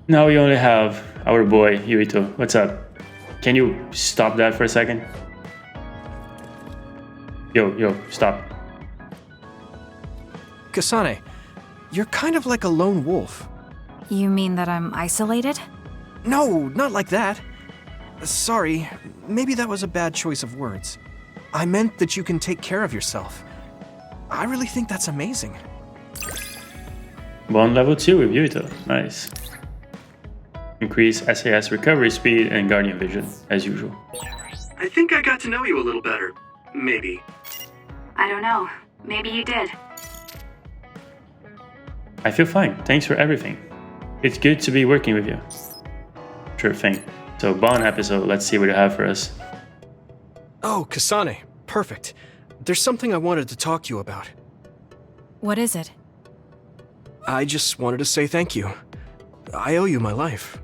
Now we only have our boy, Yuito. What's up? Can you stop that for a second? Yo, stop. Kasane, you're kind of like a lone wolf. You mean that I'm isolated? No, not like that. Sorry, maybe that was a bad choice of words. I meant that you can take care of yourself. I really think that's amazing. Bond level 2 with Yuito. Nice. Increase SAS recovery speed and guardian vision, as usual. I think I got to know you a little better. Maybe. I don't know. Maybe you did. I feel fine. Thanks for everything. It's good to be working with you. Sure thing. So, Bond episode, let's see what you have for us. Oh, Kasane. Perfect. There's something I wanted to talk to you about. What is it? I just wanted to say thank you. I owe you my life.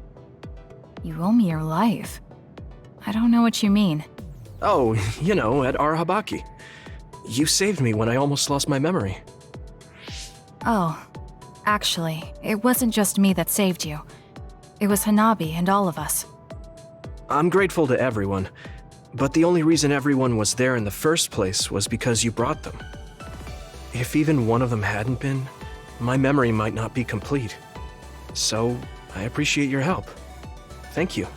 You owe me your life. I don't know what you mean. Oh, you know, at Arahabaki. You saved me when I almost lost my memory. Oh, actually, it wasn't just me that saved you. It was Hanabi and all of us. I'm grateful to everyone, but the only reason everyone was there in the first place was because you brought them. If even one of them hadn't been, my memory might not be complete. So, I appreciate your help. Thank you.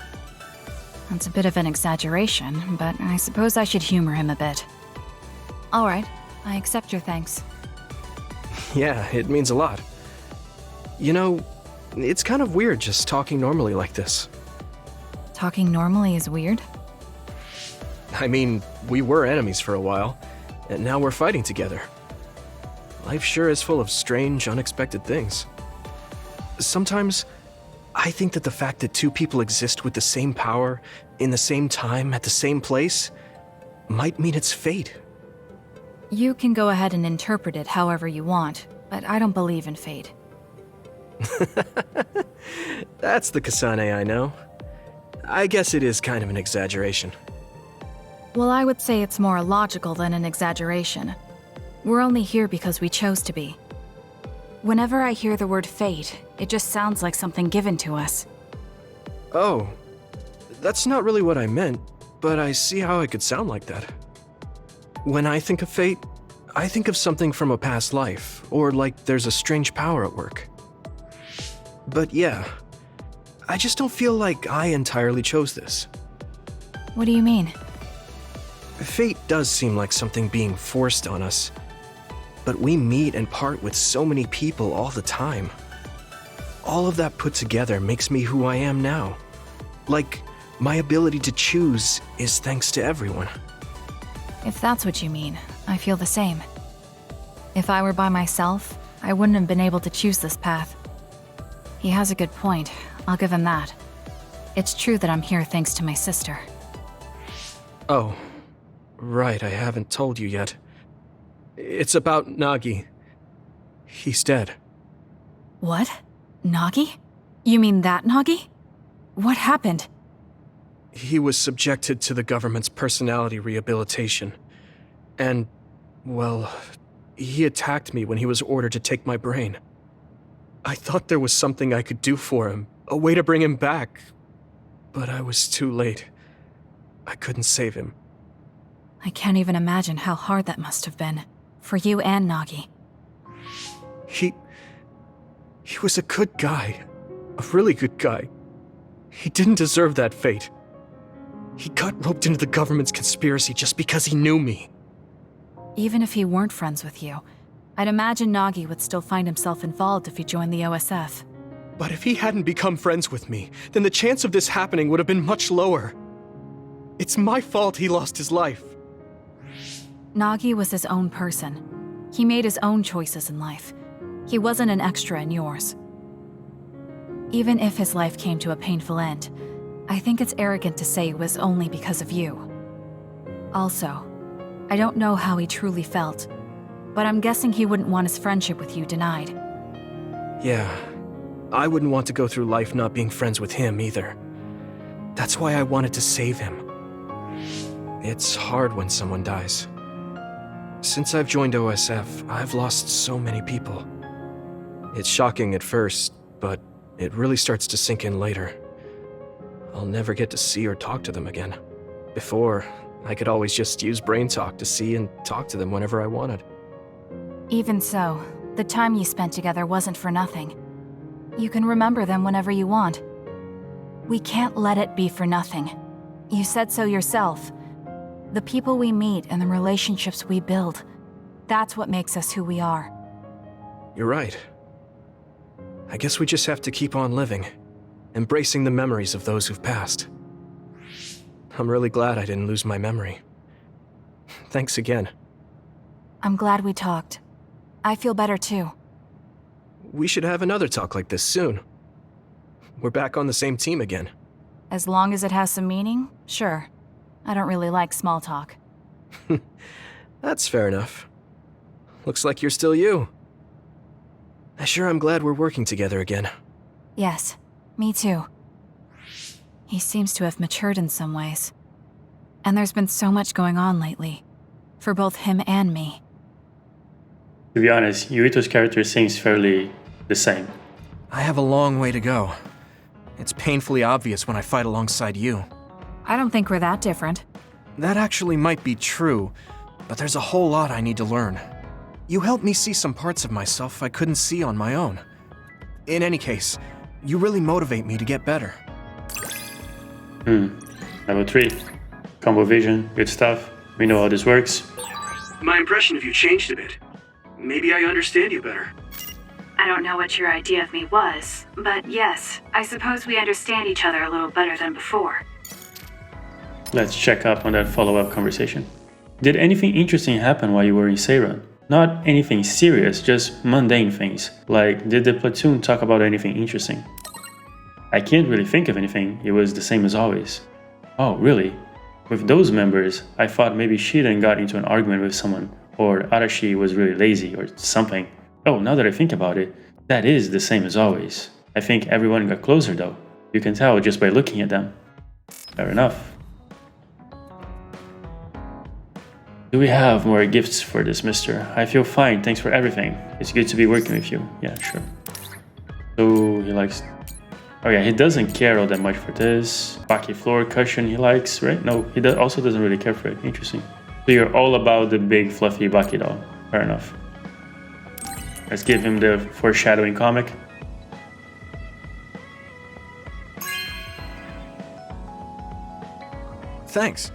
That's a bit of an exaggeration, but I suppose I should humor him a bit. Alright, I accept your thanks. Yeah, it means a lot. You know, it's kind of weird just talking normally like this. Talking normally is weird? I mean, we were enemies for a while, and now we're fighting together. Life sure is full of strange, unexpected things. Sometimes, I think that the fact that two people exist with the same power, in the same time, at the same place, might mean it's fate. You can go ahead and interpret it however you want, but I don't believe in fate. That's the Kasane I know. I guess it is kind of an exaggeration. Well, I would say it's more logical than an exaggeration. We're only here because we chose to be. Whenever I hear the word fate, it just sounds like something given to us. Oh, that's not really what I meant, but I see how it could sound like that. When I think of fate, I think of something from a past life, or like there's a strange power at work. But yeah, I just don't feel like I entirely chose this. What do you mean? Fate does seem like something being forced on us, but we meet and part with so many people all the time. All of that put together makes me who I am now. Like, my ability to choose is thanks to everyone. If that's what you mean, I feel the same. If I were by myself, I wouldn't have been able to choose this path. He has a good point, I'll give him that. It's true that I'm here thanks to my sister. Oh, right, I haven't told you yet. It's about Nagi. He's dead. What? Nagi? You mean that Nagi? What happened? He was subjected to the government's personality rehabilitation. And, well, he attacked me when he was ordered to take my brain. I thought there was something I could do for him, a way to bring him back. But I was too late. I couldn't save him. I can't even imagine how hard that must have been. For you and Nagi. He was a good guy. A really good guy. He didn't deserve that fate. He got roped into the government's conspiracy just because he knew me. Even if he weren't friends with you, I'd imagine Nagi would still find himself involved if he joined the OSF. But if he hadn't become friends with me, then the chance of this happening would have been much lower. It's my fault he lost his life. Nagi was his own person. He made his own choices in life. He wasn't an extra in yours. Even if his life came to a painful end, I think it's arrogant to say it was only because of you. Also, I don't know how he truly felt, but I'm guessing he wouldn't want his friendship with you denied. Yeah, I wouldn't want to go through life not being friends with him either. That's why I wanted to save him. It's hard when someone dies. Since I've joined OSF, I've lost so many people. It's shocking at first, but It really starts to sink in later. I'll never get to see or talk to them again. Before, I could always just use brain talk to see and talk to them whenever I wanted. Even so, the time you spent together wasn't for nothing. You can remember them whenever you want. We can't let it be for nothing. You said so yourself. The people we meet and the relationships we build, that's what makes us who we are. You're right. I guess we just have to keep on living, embracing the memories of those who've passed. I'm really glad I didn't lose my memory. Thanks again. I'm glad we talked. I feel better too. We should have another talk like this soon. We're back on the same team again. As long as it has some meaning, sure. I don't really like small talk. That's fair enough. Looks like you're still you. I sure am glad we're working together again. Yes, me too. He seems to have matured in some ways. And there's been so much going on lately. For both him and me. To be honest, Yuito's character seems fairly the same. I have a long way to go. It's painfully obvious when I fight alongside you. I don't think we're that different. That actually might be true, but there's a whole lot I need to learn. You helped me see some parts of myself I couldn't see on my own. In any case, you really motivate me to get better. Level 3. Combo vision, good stuff. We know how this works. My impression of you changed a bit. Maybe I understand you better. I don't know what your idea of me was, but yes, I suppose we understand each other a little better than before. Let's check up on that follow-up conversation. Did anything interesting happen while you were in Seiran? Not anything serious, just mundane things. Like, did the platoon talk about anything interesting? I can't really think of anything. It was the same as always. Oh, really? With those members, I thought maybe Shiren got into an argument with someone, or Arashi was really lazy, or something. Oh, now that I think about it, that is the same as always. I think everyone got closer though. You can tell just by looking at them. Fair enough. Do we have more gifts for this, mister? I feel fine, thanks for everything. It's good to be working with you. Yeah, sure. So, he likes... Oh yeah, he doesn't care all that much for this. Baki floor cushion he likes, right? No, he also doesn't really care for it. Interesting. So you're all about the big fluffy Baki doll. Fair enough. Let's give him the foreshadowing comic. Thanks.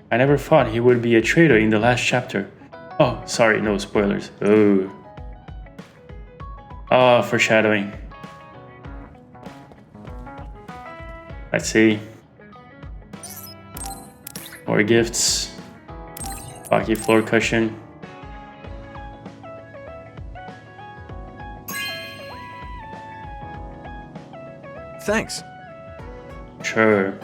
I never thought he would be a traitor in the last chapter. Oh, sorry, no spoilers. Oh. Oh, foreshadowing. Let's see. More gifts. Baki floor cushion. Thanks. Sure.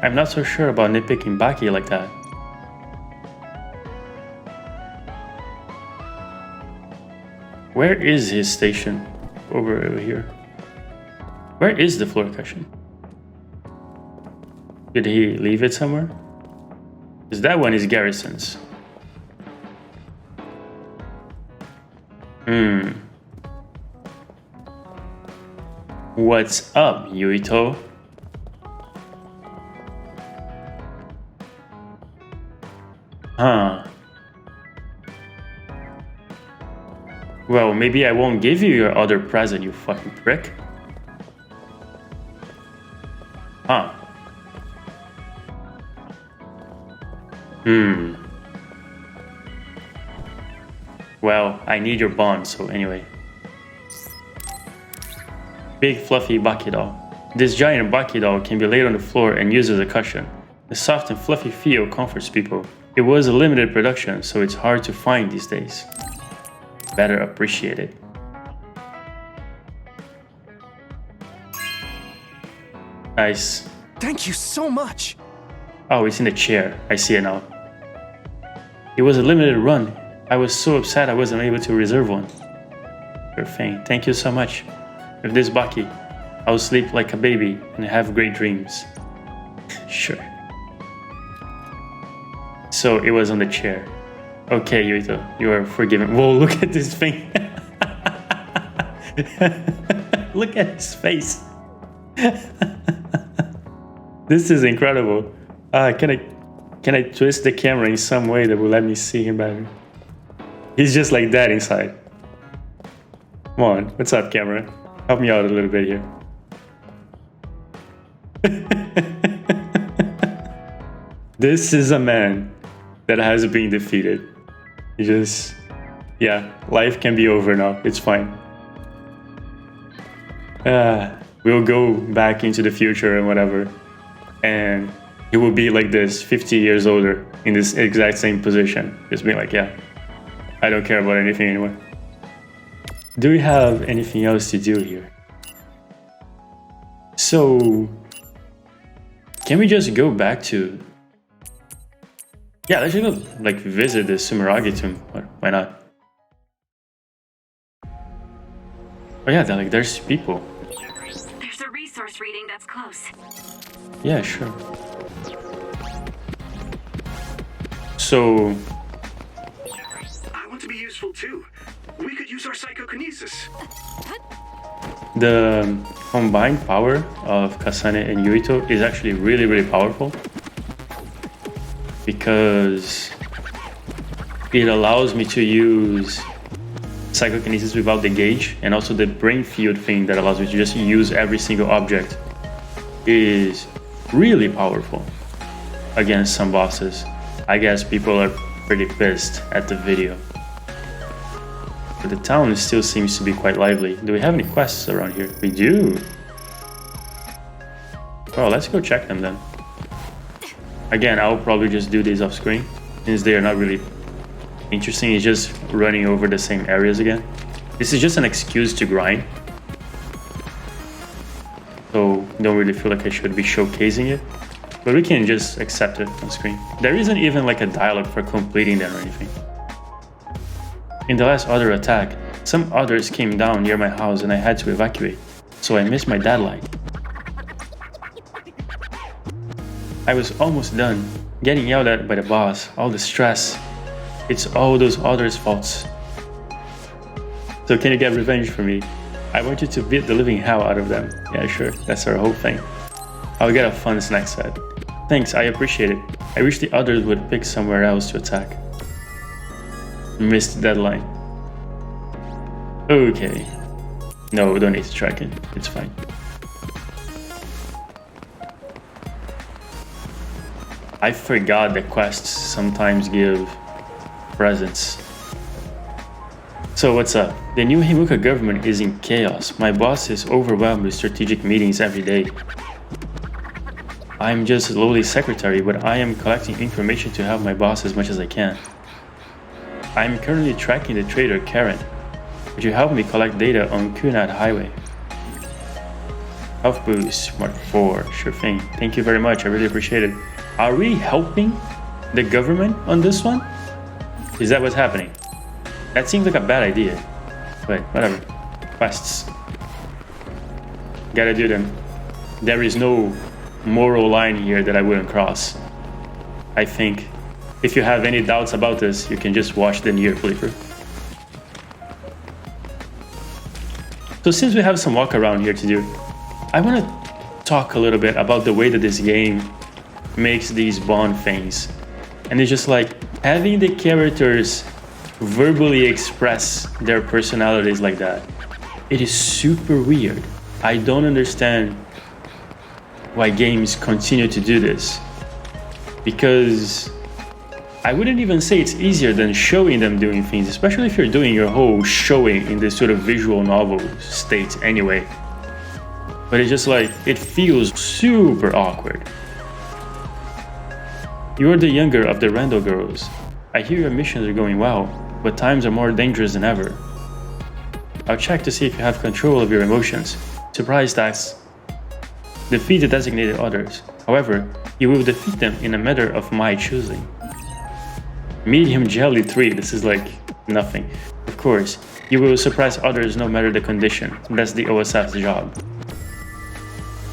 I'm not so sure about nitpicking Baki like that. Where is his station? Over here. Where is the floor cushion? Did he leave it somewhere? Because that one is Garrison's. What's up, Yuito? Huh. Well, maybe I won't give you your other present, you fucking prick. Huh. Well, I need your bond, so anyway. Big fluffy Baki doll. This giant Baki doll can be laid on the floor and used as a cushion. The soft and fluffy feel comforts people. It was a limited production, so it's hard to find these days. Better appreciate it. Nice. Thank you so much. Oh, it's in the chair. I see it now. It was a limited run. I was so upset I wasn't able to reserve one. Sure thing. Thank you so much. With this Baki, I'll sleep like a baby and have great dreams. Sure. So it was on the chair. Okay, Yuito, you are forgiven. Whoa, look at this thing. Look at his face. This is incredible. Can I twist the camera in some way that will let me see him better? He's just like that inside. Come on, what's up, camera? Help me out a little bit here. This is a man that has been defeated. He just, yeah, life can be over now. It's fine. We'll go back into the future and whatever, and he will be like this 50 years older in this exact same position, just being like, yeah, I don't care about anything anymore. Do we have anything else to do here? So can we just go back to, yeah, let's just go like visit the Sumeragi tomb. Why not? Oh yeah, there's people. There's a resource reading that's close. Yeah, sure. So I want to be useful too. We could use our psychokinesis. the combined power of Kasane and Yuito is actually really, really powerful, because it allows me to use psychokinesis without the gauge, and also the brain field thing that allows me to just use every single object is really powerful against some bosses. I guess people are pretty pissed at the video. But the town still seems to be quite lively. Do we have any quests around here? We do! Well, let's go check them then. Again, I'll probably just do these off screen, since they are not really interesting. It's just running over the same areas again. This is just an excuse to grind, so don't really feel like I should be showcasing it, but we can just accept it on screen. There isn't even like a dialogue for completing them or anything. In the last other attack, some others came down near my house and I had to evacuate, so I missed my deadline. I was almost done, getting yelled at by the boss, all the stress. It's all those others' faults. So can you get revenge for me? I want you to beat the living hell out of them. Yeah, sure, that's our whole thing. I'll get a fun snack set. Thanks, I appreciate it. I wish the others would pick somewhere else to attack. Missed deadline. Okay. No, we don't need to track it. It's fine. I forgot that quests sometimes give presents. So what's up? The new Himuka government is in chaos. My boss is overwhelmed with strategic meetings every day. I'm just a lowly secretary, but I am collecting information to help my boss as much as I can. I'm currently tracking the trader Karen. Would you help me collect data on Kunad Highway? Health boost, Mark 4, sure thing. Thank you very much, I really appreciate it. Are we helping the government on this one? Is that what's happening? That seems like a bad idea, but whatever. Quests. Gotta do them. There is no moral line here that I wouldn't cross. I think if you have any doubts about this, you can just watch the Nier playthrough. So since we have some walk around here to do, I want to talk a little bit about the way that this game makes these bond things. And it's just like having the characters verbally express their personalities like that. It is super weird. I don't understand why games continue to do this, because I wouldn't even say it's easier than showing them doing things, especially if you're doing your whole showing in this sort of visual novel state anyway. But it's just like, it feels super awkward. You're the younger of the Randall girls. I hear your missions are going well, but times are more dangerous than ever. I'll check to see if you have control of your emotions. Surprise tasks. Defeat the designated others. However, you will defeat them in a matter of my choosing. Medium Jelly 3, this is like nothing. Of course, you will suppress others no matter the condition. That's the OSF's job.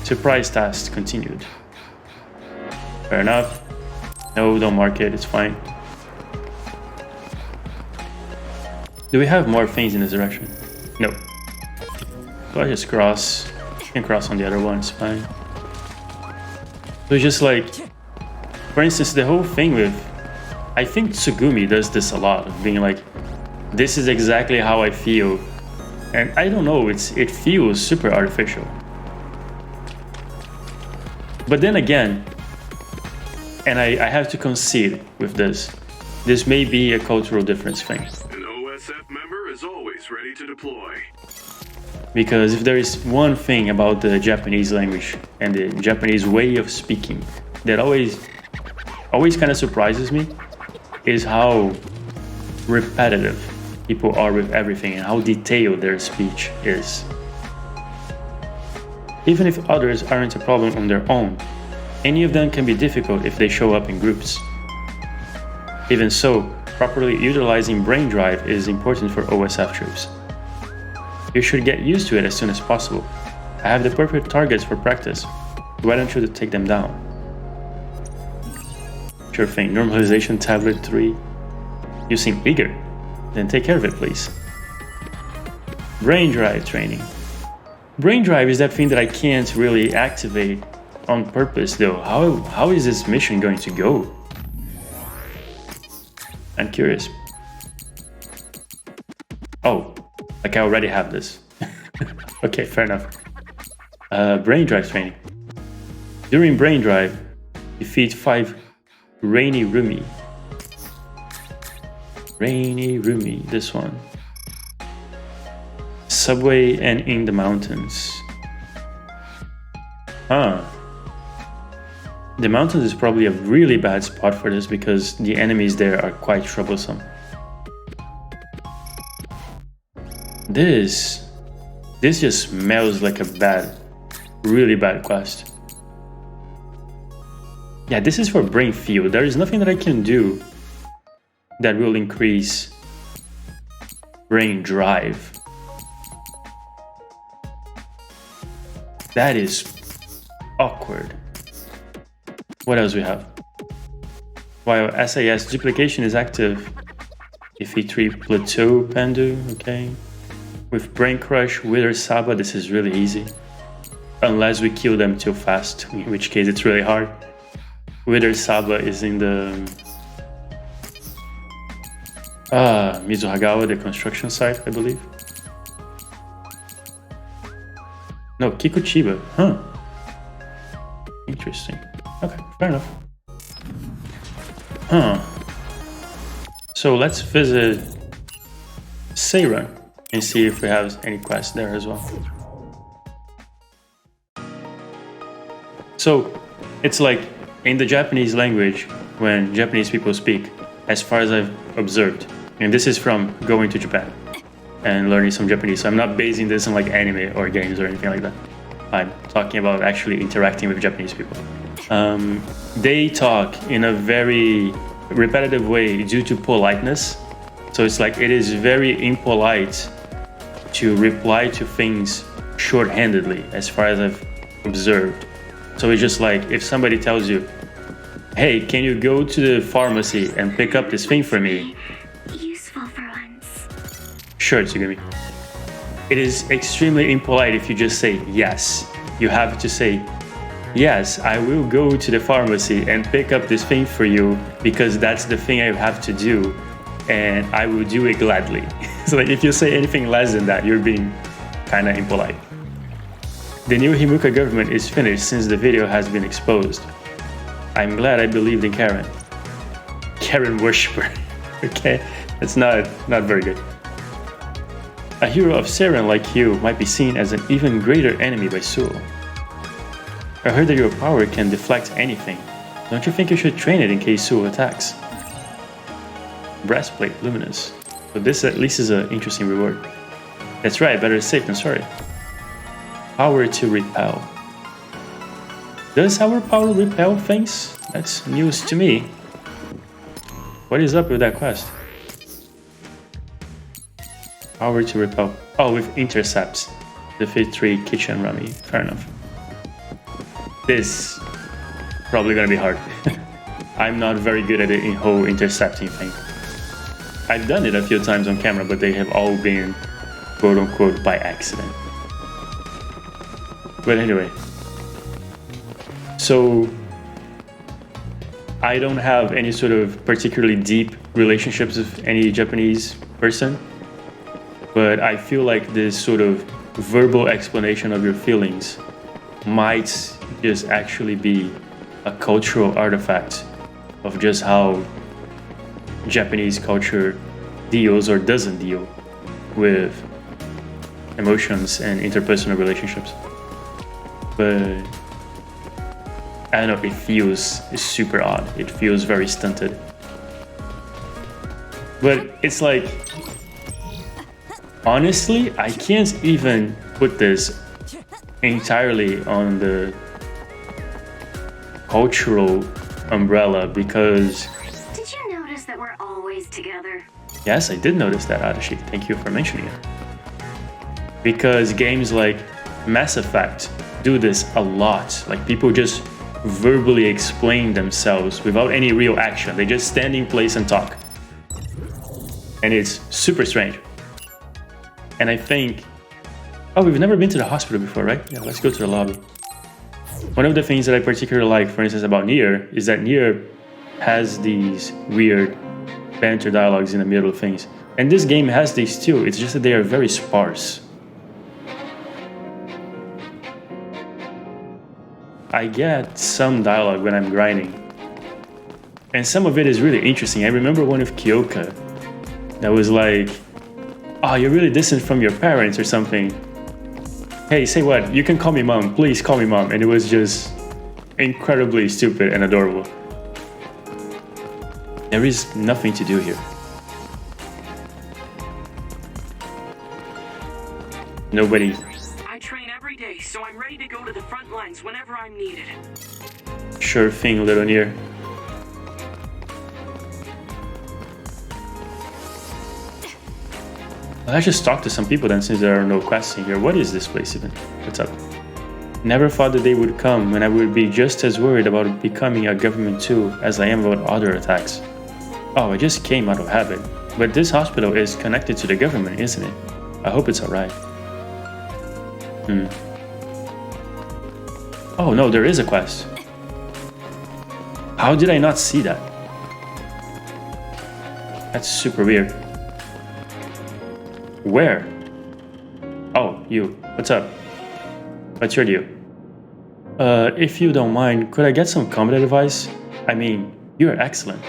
Surprise tasks continued. Fair enough. No, don't mark it, it's fine. Do we have more things in this direction? No. So I just cross. I can cross on the other one, it's fine. So it's just like, for instance, the whole thing with, I think Tsugumi does this a lot, of being like, this is exactly how I feel. And I don't know, it feels super artificial. But then again, and I have to concede with this, this may be a cultural difference thing. An OSF member is always ready to deploy. Because if there is one thing about the Japanese language and the Japanese way of speaking that always kind of surprises me, is how repetitive people are with everything and how detailed their speech is. Even if others aren't a problem on their own, any of them can be difficult if they show up in groups. Even so, properly utilizing brain drive is important for OSF troops. You should get used to it as soon as possible. I have the perfect targets for practice. Why don't you take them down? Sure thing. Normalization tablet 3. You seem eager. Then take care of it, please. Brain drive training. Brain drive is that thing that I can't really activate on purpose, though. How is this mission going to go? I'm curious. Oh, like I already have this. Okay, fair enough. Brain drive training. During brain drive, defeat 5 Rainy Rumi. Rainy Rumi, this one. Subway and in the mountains. Huh. The mountains is probably a really bad spot for this because the enemies there are quite troublesome. This just smells like a really bad quest. Yeah, this is for brain field. There is nothing that I can do that will increase brain drive. That is awkward. What else we have? While SAS duplication is active, defeat 3 plateau Pandu, okay. With Brain Crush, Wither Saba, this is really easy. Unless we kill them too fast, in which case it's really hard. Wither Saba is in the Mizuhagawa, the construction site, I believe. No, Kikuchiba, huh. Interesting. Okay, fair enough. Huh. So let's visit Seiran and see if we have any quests there as well. So it's like in the Japanese language, when Japanese people speak, as far as I've observed, and this is from going to Japan and learning some Japanese, so I'm not basing this on like anime or games or anything like that. I'm talking about actually interacting with Japanese people. They talk in a very repetitive way due to politeness. So it's like it is very impolite to reply to things shorthandedly, as far as I've observed. So it's just like if somebody tells you, hey, can you go to the pharmacy and pick up this thing for me? Useful for once. Sure, Tsugumi. It is extremely impolite if you just say yes. You have to say, yes, I will go to the pharmacy and pick up this thing for you because that's the thing I have to do and I will do it gladly. So like if you say anything less than that, you're being kind of impolite. The new Himuka government is finished since the video has been exposed. I'm glad I believed in Karen. Karen worshipper. Okay, that's not very good. A hero of Seiran like you might be seen as an even greater enemy by Suo. I heard that your power can deflect anything. Don't you think you should train it in case Suo attacks? Breastplate, luminous. So this at least is an interesting reward. That's right, better safe than sorry. Power to repel. Does our power repel things? That's news to me. What is up with that quest? Power to repel. Oh, with intercepts. Defeat 3 kitchen rummy. Fair enough. This probably gonna be hard. I'm not very good at the whole intercepting thing. I've done it a few times on camera, but they have all been quote-unquote by accident. But anyway, so I don't have any sort of particularly deep relationships with any Japanese person, but I feel like this sort of verbal explanation of your feelings might just actually be a cultural artifact of just how Japanese culture deals or doesn't deal with emotions and interpersonal relationships. But I don't know, it feels super odd. It feels very stunted. But it's like, honestly, I can't even put this entirely on the cultural umbrella because... Did you notice that we're always together? Yes, I did notice that, Adashi. Thank you for mentioning it. Because games like Mass Effect do this a lot. Like, people just verbally explain themselves without any real action. They just stand in place and talk. And it's super strange. And I think... Oh, we've never been to the hospital before, right? Yeah, let's go to the lobby. One of the things that I particularly like, for instance, about Nier, is that Nier has these weird banter dialogues in the middle of things. And this game has these too, it's just that they are very sparse. I get some dialogue when I'm grinding. And some of it is really interesting. I remember one of Kyoka that was like, oh, you're really distant from your parents or something. Hey, say what? You can call me mom. Please call me mom. And it was just incredibly stupid and adorable. There is nothing to do here. Nobody. I train every day, so I'm ready to go to the front lines whenever I'm needed. Sure thing, little Nier. Let's just talk to some people then, since there are no quests in here. What is this place even? What's up? Never thought the day would come when I would be just as worried about becoming a government tool as I am about other attacks. Oh, I just came out of habit. But this hospital is connected to the government, isn't it? I hope it's alright. Oh no, there is a quest. How did I not see that? That's super weird. Where? Oh, you. What's up? What's your deal? If you don't mind, could I get some combat advice? I mean, you're excellent.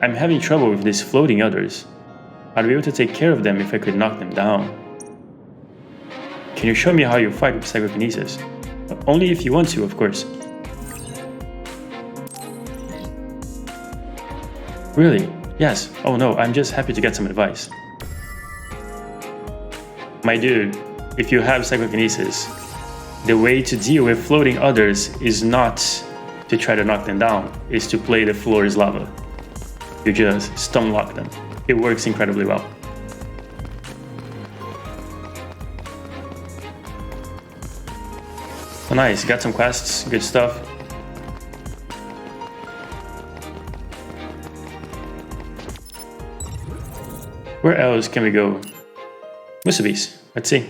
I'm having trouble with these floating others. I'd be able to take care of them if I could knock them down. Can you show me how you fight with psychokinesis? Only if you want to, of course. Really? Yes. Oh no, I'm just happy to get some advice. My dude, if you have psychokinesis, the way to deal with floating others is not to try to knock them down, is to play the floor is lava. You just stone lock them. It works incredibly well. So nice, got some quests, good stuff. Where else can we go? Musubis, let's see.